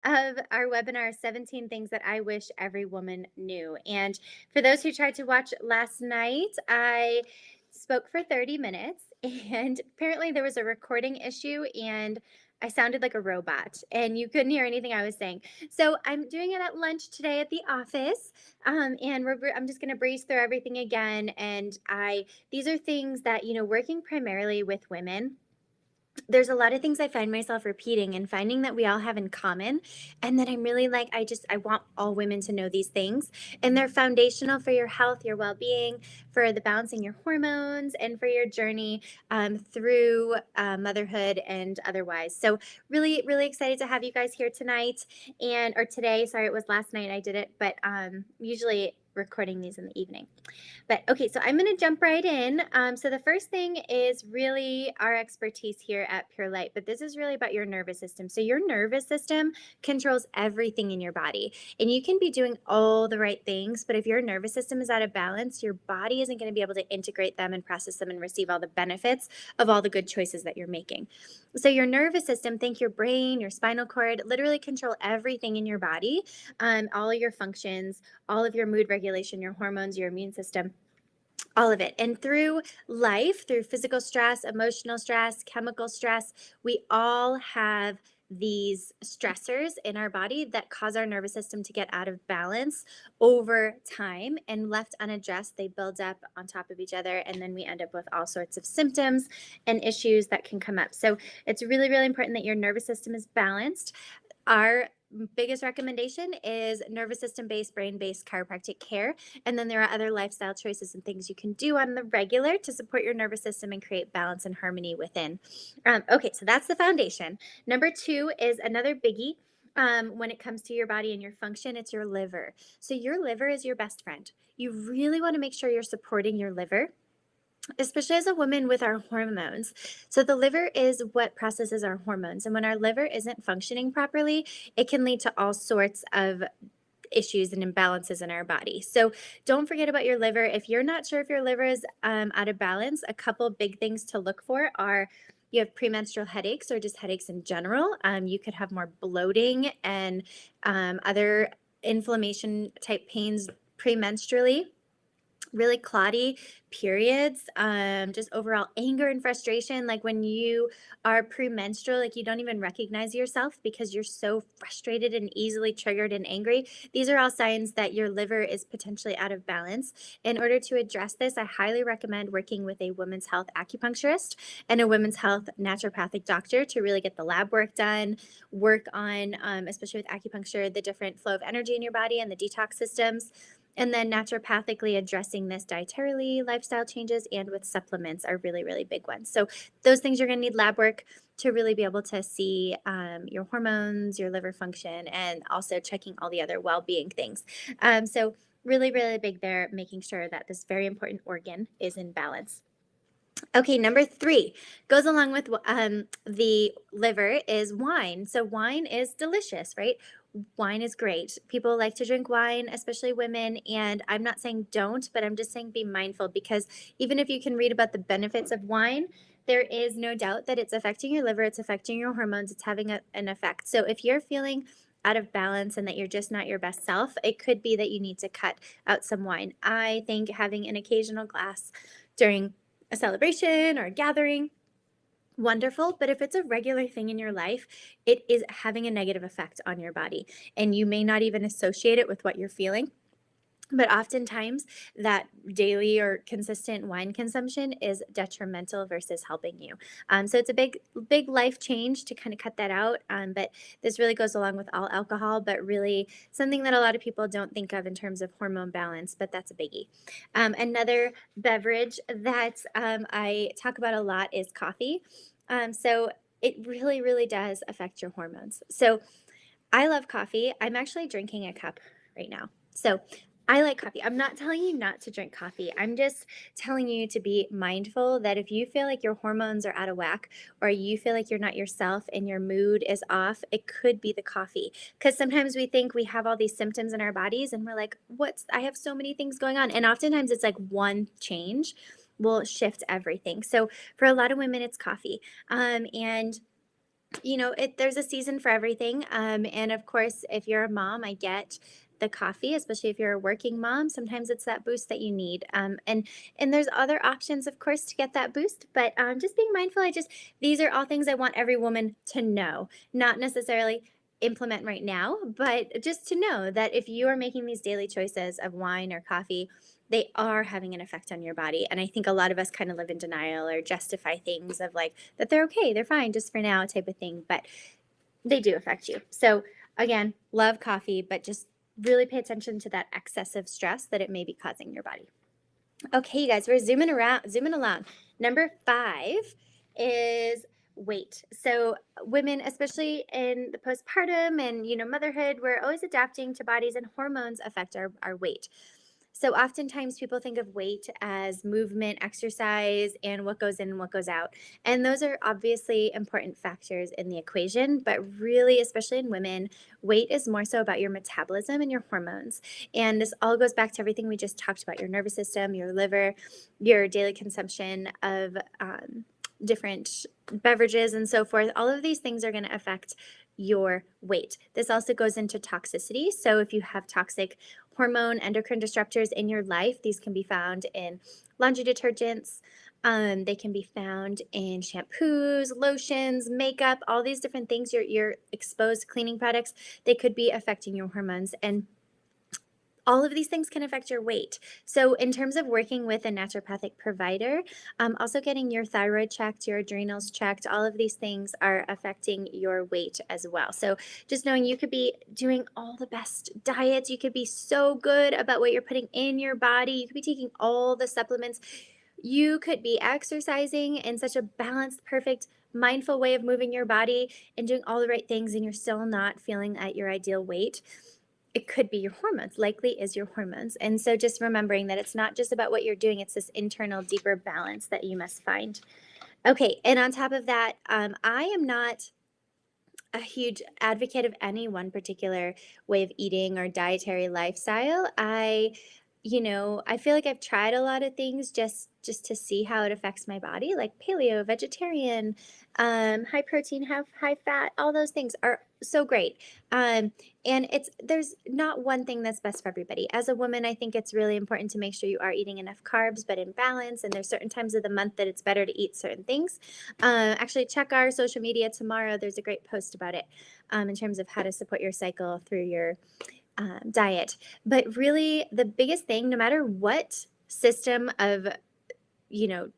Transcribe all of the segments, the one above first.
of our webinar, 17 Things That I Wish Every Woman Knew. And for those who tried to watch last night, I spoke for 30 minutes and apparently there was a recording issue and I sounded like a robot and you couldn't hear anything I was saying. So I'm doing it at lunch today at the office. And I'm just going to breeze through everything again. And these are things that, working primarily with women, there's a lot of things I find myself repeating and finding that we all have in common. And that I'm really like, I want all women to know these things. And they're foundational for your health, your well being, for the balancing your hormones, and for your journey through motherhood and otherwise. So, really, really excited to have you guys here tonight or today. Sorry, it was last night I did it, but usually recording these in the evening. But okay, so I'm going to jump right in. So the first thing is really our expertise here at Pure Light, but this is really about your nervous system. So your nervous system controls everything in your body, and you can be doing all the right things, but if your nervous system is out of balance, your body isn't going to be able to integrate them and process them and receive all the benefits of all the good choices that you're making. So your nervous system, think your brain, your spinal cord, literally control everything in your body, all of your functions, all of your mood regulation, your hormones, your immune system, all of it. And through life, through physical stress, emotional stress, chemical stress, we all have these stressors in our body that cause our nervous system to get out of balance over time, and left unaddressed, they build up on top of each other. And then we end up with all sorts of symptoms and issues that can come up. So it's really, really important that your nervous system is balanced. Our biggest recommendation is nervous system based, brain based chiropractic care. And then there are other lifestyle choices and things you can do on the regular to support your nervous system and create balance and harmony within. Okay, so that's the foundation. Number two is another biggie. When it comes to your body and your function, it's your liver. So, your liver is your best friend. You really want to make sure you're supporting your liver, especially as a woman with our hormones. So the liver is what processes our hormones. And when our liver isn't functioning properly, it can lead to all sorts of issues and imbalances in our body. So don't forget about your liver. If you're not sure if your liver is out of balance, a couple big things to look for are you have premenstrual headaches or just headaches in general. You could have more bloating and other inflammation type pains premenstrually, really clotty periods, just overall anger and frustration. Like when you are premenstrual, like you don't even recognize yourself because you're so frustrated and easily triggered and angry. These are all signs that your liver is potentially out of balance. In order to address this, I highly recommend working with a women's health acupuncturist and a women's health naturopathic doctor to really get the lab work done, work on, especially with acupuncture, the different flow of energy in your body and the detox systems. And then naturopathically addressing this dietarily, lifestyle changes, and with supplements are really, really big ones. So those things you're going to need lab work to really be able to see your hormones, your liver function, and also checking all the other well-being things. So really, really big there, making sure that this very important organ is in balance. Okay, number three goes along with the liver is wine. So wine is delicious, right? Wine is great. People like to drink wine, especially women. And I'm not saying don't, but I'm just saying be mindful, because even if you can read about the benefits of wine, there is no doubt that it's affecting your liver, it's affecting your hormones, it's having an effect. So if you're feeling out of balance and that you're just not your best self, it could be that you need to cut out some wine. I think having an occasional glass during a celebration or a gathering, wonderful. But if it's a regular thing in your life, it is having a negative effect on your body. And you may not even associate it with what you're feeling. But oftentimes, that daily or consistent wine consumption is detrimental versus helping you. So it's a big, big life change to kind of cut that out. But this really goes along with all alcohol, but really something that a lot of people don't think of in terms of hormone balance, but that's a biggie. Another beverage that I talk about a lot is coffee. So it really, really does affect your hormones. So I love coffee. I'm actually drinking a cup right now. So I like coffee. I'm not telling you not to drink coffee. I'm just telling you to be mindful that if you feel like your hormones are out of whack, or you feel like you're not yourself and your mood is off, it could be the coffee. Because sometimes we think we have all these symptoms in our bodies and we're like, I have so many things going on. And oftentimes it's like one change will shift everything. So for a lot of women, it's coffee. And there's a season for everything. And of course, if you're a mom, I get the coffee, especially if you're a working mom. Sometimes it's that boost that you need. And there's other options, of course, to get that boost. But just being mindful, these are all things I want every woman to know, not necessarily implement right now, but just to know that if you are making these daily choices of wine or coffee, they are having an effect on your body. And I think a lot of us kind of live in denial or justify things of like that they're okay, they're fine just for now type of thing, but they do affect you. So again, love coffee, but just really pay attention to that excessive stress that it may be causing your body. Okay, you guys, we're zooming along. Number 5 is weight. So women, especially in the postpartum and motherhood, we're always adapting to bodies, and hormones affect our weight. So oftentimes people think of weight as movement, exercise, and what goes in and what goes out. And those are obviously important factors in the equation, but really, especially in women, weight is more so about your metabolism and your hormones. And this all goes back to everything we just talked about: your nervous system, your liver, your daily consumption of different beverages, and so forth. All of these things are going to affect your weight. This also goes into toxicity. So if you have toxic hormone endocrine disruptors in your life, these can be found in laundry detergents. They can be found in shampoos, lotions, makeup, all these different things. Your exposed cleaning products, they could be affecting your hormones, and all of these things can affect your weight. So in terms of working with a naturopathic provider, also getting your thyroid checked, your adrenals checked, all of these things are affecting your weight as well. So just knowing you could be doing all the best diets, you could be so good about what you're putting in your body, you could be taking all the supplements, you could be exercising in such a balanced, perfect, mindful way of moving your body and doing all the right things, and you're still not feeling at your ideal weight. It could be your hormones, likely is your hormones. And so just remembering that it's not just about what you're doing, it's this internal, deeper balance that you must find. Okay, and on top of that, I am not a huge advocate of any one particular way of eating or dietary lifestyle. I feel like I've tried a lot of things just to see how it affects my body, like paleo, vegetarian, high protein, high fat. All those things are so great. And there's not one thing that's best for everybody. As a woman, I think it's really important to make sure you are eating enough carbs, but in balance. And there's certain times of the month that it's better to eat certain things. Actually, check our social media tomorrow. There's a great post about it in terms of how to support your cycle through your diet. But really, the biggest thing, no matter what system of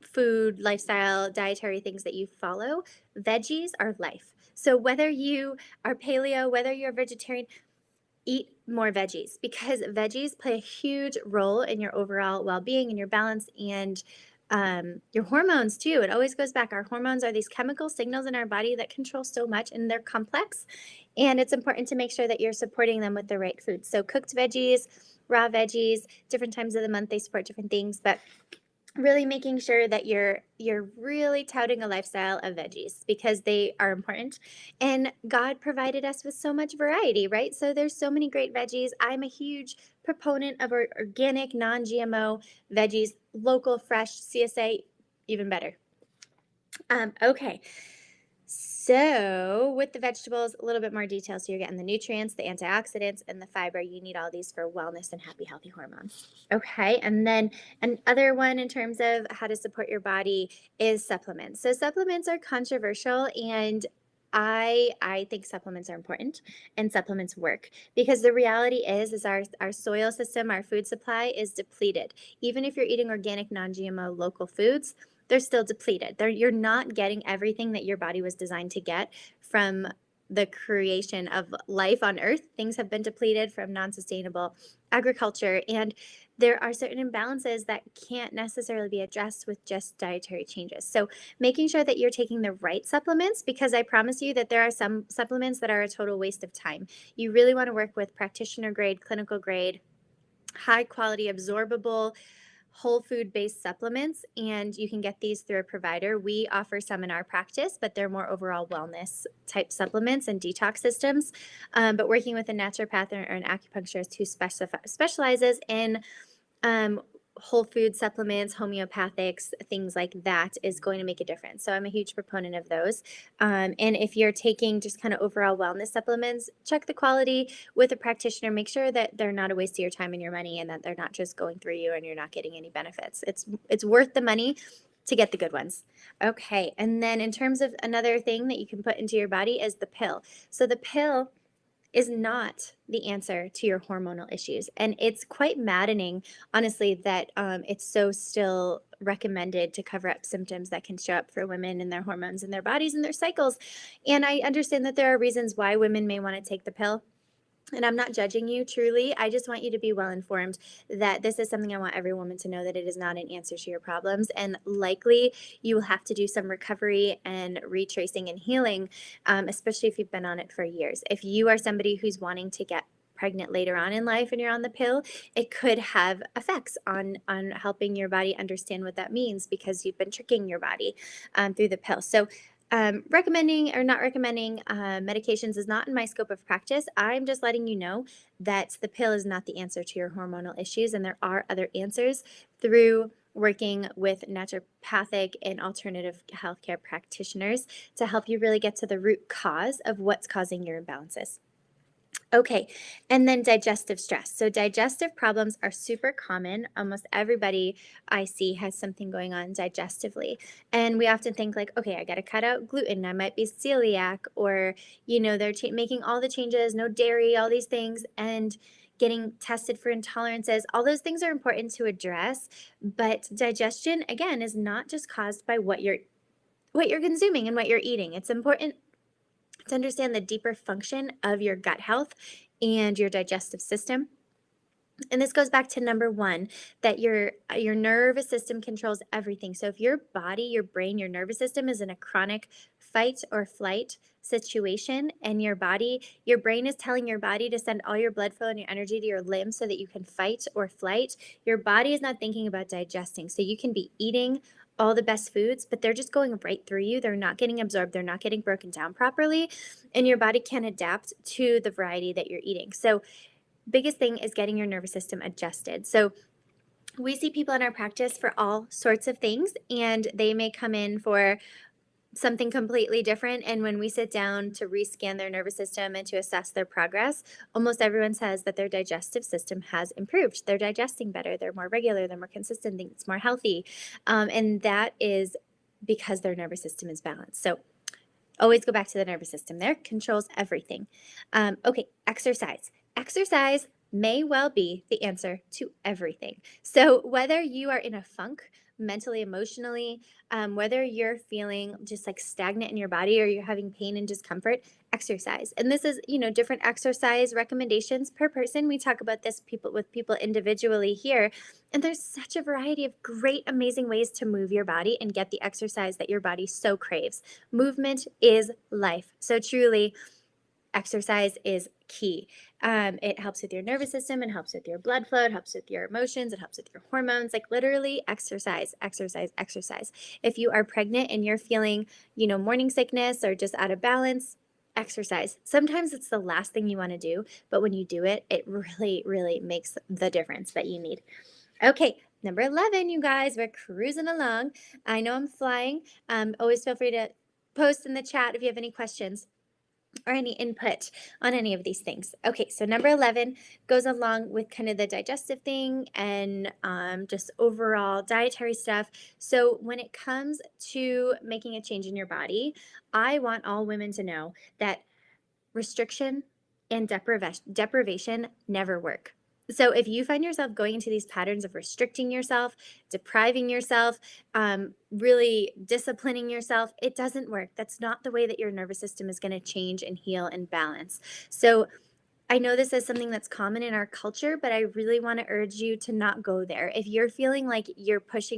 food, lifestyle, dietary things that you follow, veggies are life. So whether you are paleo, whether you're vegetarian, eat more veggies, because veggies play a huge role in your overall well-being and your balance, and your hormones too. It always goes back. Our hormones are these chemical signals in our body that control so much, and they're complex. And it's important to make sure that you're supporting them with the right foods. So cooked veggies, raw veggies, different times of the month, they support different things, but really making sure that you're really touting a lifestyle of veggies, because they are important, and God provided us with so much variety, right? So there's so many great veggies. I'm a huge proponent of organic, non-GMO veggies, local, fresh, CSA, even better. Okay. So with the vegetables, a little bit more detail. So you're getting the nutrients, the antioxidants, and the fiber. You need all these for wellness and happy, healthy hormones. Okay. And then another one in terms of how to support your body is supplements. So supplements are controversial, and I think supplements are important and supplements work, because the reality is our soil system, our food supply is depleted. Even if you're eating organic, non-GMO, local foods, they're still depleted. You're not getting everything that your body was designed to get from the creation of life on earth. Things have been depleted from non-sustainable agriculture, and there are certain imbalances that can't necessarily be addressed with just dietary changes. So making sure that you're taking the right supplements, because I promise you that there are some supplements that are a total waste of time. You really want to work with practitioner grade, clinical grade, high quality, absorbable, whole food based supplements, and you can get these through a provider. We offer some in our practice, but they're more overall wellness type supplements and detox systems. But working with a naturopath or an acupuncturist who specializes in whole food supplements, homeopathics, things like that is going to make a difference. So I'm a huge proponent of those. And if you're taking just kind of overall wellness supplements, check the quality with a practitioner. Make sure that they're not a waste of your time and your money, and that they're not just going through you and you're not getting any benefits. It's worth the money to get the good ones. Okay. And then in terms of another thing that you can put into your body is the pill. So the pill is not the answer to your hormonal issues. And it's quite maddening, honestly, that it's so still recommended to cover up symptoms that can show up for women and their hormones and their bodies and their cycles. And I understand that there are reasons why women may want to take the pill. And I'm not judging you, truly. I just want you to be well informed that this is something I want every woman to know, that it is not an answer to your problems. And likely you will have to do some recovery and retracing and healing, especially if you've been on it for years. If you are somebody who's wanting to get pregnant later on in life and you're on the pill, it could have effects on helping your body understand what that means, because you've been tricking your body through the pill. So recommending or not recommending medications is not in my scope of practice. I'm just letting you know that the pill is not the answer to your hormonal issues, and there are other answers through working with naturopathic and alternative healthcare practitioners to help you really get to the root cause of what's causing your imbalances. Okay, and then digestive stress. So digestive problems are super common. Almost everybody I see has something going on digestively. And we often think like, okay, I got to cut out gluten. I might be celiac, or, they're making all the changes, no dairy, all these things, and getting tested for intolerances. All those things are important to address, but digestion, again, is not just caused by what you're consuming and what you're eating. It's important to understand the deeper function of your gut health and your digestive system. And this goes back to number one, that your nervous system controls everything. So if your body, your brain, your nervous system is in a chronic fight or flight situation, and your brain is telling your body to send all your blood flow and your energy to your limbs so that you can fight or flight, your body is not thinking about digesting. So you can be eating all the best foods, but they're just going right through you. They're not getting absorbed. They're not getting broken down properly, and your body can't adapt to the variety that you're eating. So biggest thing is getting your nervous system adjusted. So we see people in our practice for all sorts of things, and they may come in for something completely different. And when we sit down to rescan their nervous system and to assess their progress, almost everyone says that their digestive system has improved. They're digesting better, they're more regular, they're more consistent, it's more healthy. And that is because their nervous system is balanced. So always go back to the nervous system. There controls everything. Okay, exercise. Exercise may well be the answer to everything. So whether you are in a funk, mentally, emotionally, whether you're feeling just like stagnant in your body or you're having pain and discomfort, exercise. And this is, different exercise recommendations per person. We talk about this with people individually here. And there's such a variety of great, amazing ways to move your body and get the exercise that your body so craves. Movement is life. So truly, exercise is key. It helps with your nervous system, it helps with your blood flow, it helps with your emotions, it helps with your hormones. Like literally exercise, exercise, exercise. If you are pregnant and you're feeling, morning sickness or just out of balance, exercise. Sometimes it's the last thing you want to do, but when you do it, it really, really makes the difference that you need. Okay, number 11, you guys, we're cruising along. I know I'm flying. Always feel free to post in the chat if you have any questions or any input on any of these things. Okay, so number 11 goes along with kind of the digestive thing and just overall dietary stuff. So when it comes to making a change in your body, I want all women to know that restriction and deprivation never work. So if you find yourself going into these patterns of restricting yourself, depriving yourself, really disciplining yourself, it doesn't work. That's not the way that your nervous system is going to change and heal and balance. So I know this is something that's common in our culture, but I really want to urge you to not go there. If you're feeling like you're pushed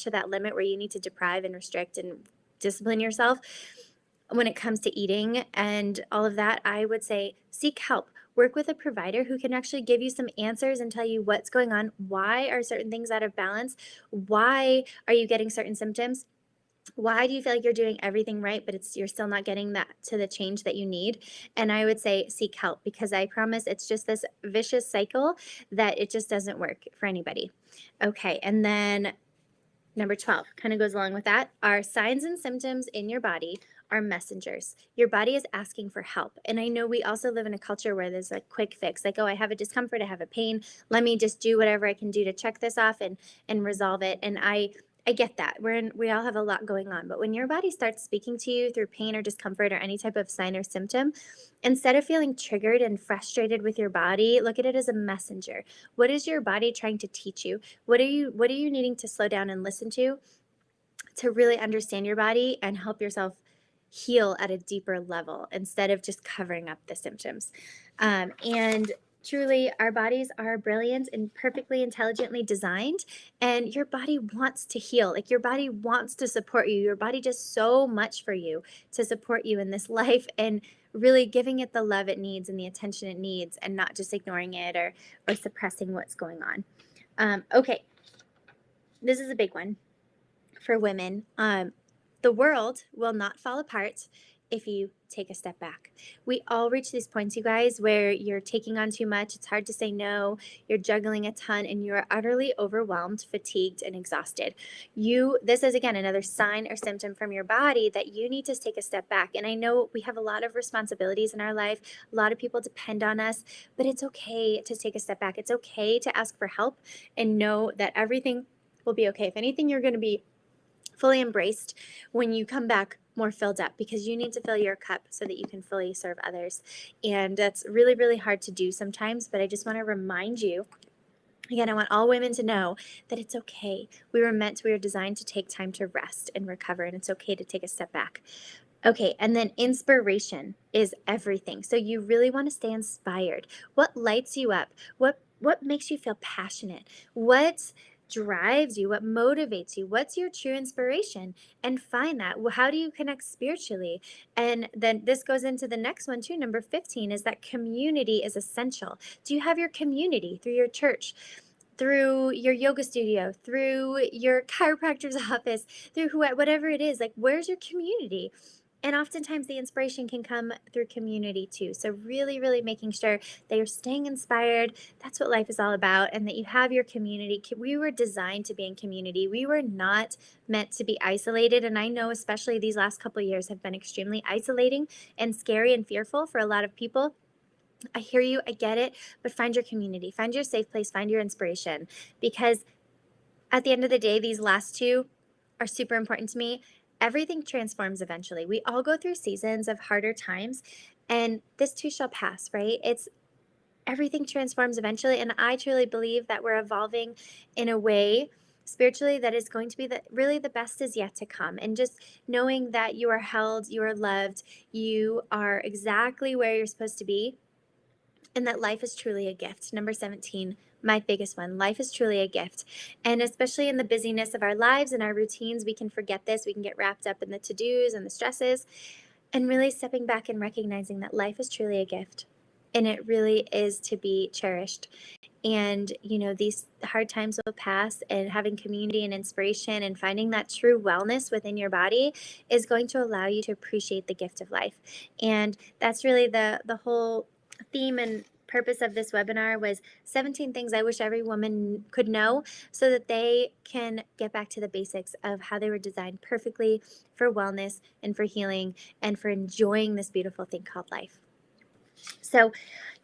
to that limit where you need to deprive and restrict and discipline yourself, when it comes to eating and all of that, I would say seek help. Work with a provider who can actually give you some answers and tell you what's going on. Why are certain things out of balance? Why are you getting certain symptoms? Why do you feel like you're doing everything right, but you're still not getting that to the change that you need? And I would say seek help, because I promise it's just this vicious cycle that it just doesn't work for anybody. Okay, and then number 12 kind of goes along with that. Our signs and symptoms in your body are messengers. Your body is asking for help. And I know we also live in a culture where there's like quick fix, like, oh, I have a discomfort, I have a pain. Let me just do whatever I can do to check this off and resolve it. And I get that. We all have a lot going on, but when your body starts speaking to you through pain or discomfort or any type of sign or symptom, instead of feeling triggered and frustrated with your body, look at it as a messenger. What is your body trying to teach you? What are you needing to slow down and listen to really understand your body and help yourself heal at a deeper level instead of just covering up the symptoms? And truly, our bodies are brilliant and perfectly intelligently designed, and your body wants to heal. Like, your body wants to support you. Your body does so much for you to support you in this life, and really giving it the love it needs and the attention it needs, and not just ignoring it or suppressing what's going on. Okay, this is a big one for women. The world will not fall apart if you take a step back. We all reach these points, you guys, where you're taking on too much. It's hard to say no. You're juggling a ton and you're utterly overwhelmed, fatigued, and exhausted. This is again another sign or symptom from your body that you need to take a step back. And I know we have a lot of responsibilities in our life. A lot of people depend on us, but it's okay to take a step back. It's okay to ask for help and know that everything will be okay. If anything, you're going to be fully embraced when you come back more filled up, because you need to fill your cup so that you can fully serve others. And that's really, really hard to do sometimes, but I just want to remind you. Again, I want all women to know that it's okay. We were designed to take time to rest and recover, and it's okay to take a step back. Okay, and then inspiration is everything. So you really want to stay inspired. What lights you up? What makes you feel passionate? What drives you? What motivates you? What's your true inspiration? And find that. How do you connect spiritually? And then this goes into the next one too. Number 15 is that community is essential. Do you have your community through your church, through your yoga studio, through your chiropractor's office, through whatever it is? Like, where's your community? And oftentimes the inspiration can come through community too. So really, really making sure that you're staying inspired. That's what life is all about. And that you have your community. We were designed to be in community. We were not meant to be isolated. And I know especially these last couple of years have been extremely isolating and scary and fearful for a lot of people. I hear you, I get it, but find your community, find your safe place, find your inspiration, because at the end of the day, these last two are super important to me. Everything transforms eventually. We all go through seasons of harder times, and this too shall pass, right? It's everything transforms eventually, and I truly believe that we're evolving in a way spiritually that is going to be really the best is yet to come. And just knowing that you are held, you are loved, you are exactly where you're supposed to be, and that life is truly a gift. Number 17, my biggest one, life is truly a gift. And especially in the busyness of our lives and our routines, we can forget this. We can get wrapped up in the to-dos and the stresses, and really stepping back and recognizing that life is truly a gift and it really is to be cherished. And, these hard times will pass, and having community and inspiration and finding that true wellness within your body is going to allow you to appreciate the gift of life. And that's really the whole theme and purpose of this webinar, was 17 things I wish every woman could know so that they can get back to the basics of how they were designed perfectly for wellness and for healing and for enjoying this beautiful thing called life. So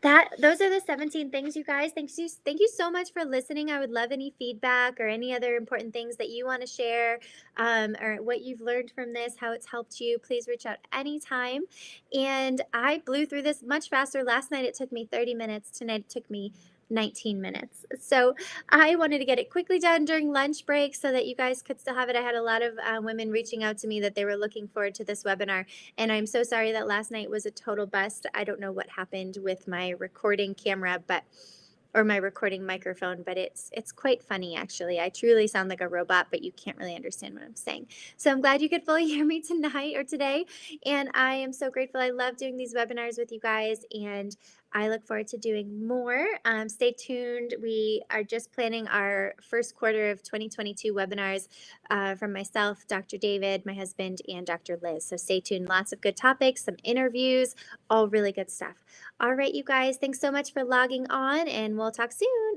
those are the 17 things, you guys. Thank you so much for listening. I would love any feedback or any other important things that you want to share, or what you've learned from this, how it's helped you. Please reach out anytime. And I blew through this much faster. Last night it took me 30 minutes. Tonight it took me 19 minutes. So I wanted to get it quickly done during lunch break so that you guys could still have it. I had a lot of women reaching out to me that they were looking forward to this webinar. And I'm so sorry that last night was a total bust. I don't know what happened with my recording camera, or my recording microphone, but it's quite funny, actually. I truly sound like a robot, but you can't really understand what I'm saying. So I'm glad you could fully hear me tonight or today. And I am so grateful. I love doing these webinars with you guys. And I look forward to doing more. Stay tuned. We are just planning our first quarter of 2022 webinars from myself, Dr. David, my husband, and Dr. Liz. So stay tuned. Lots of good topics, some interviews, all really good stuff. All right, you guys, thanks so much for logging on, and we'll talk soon.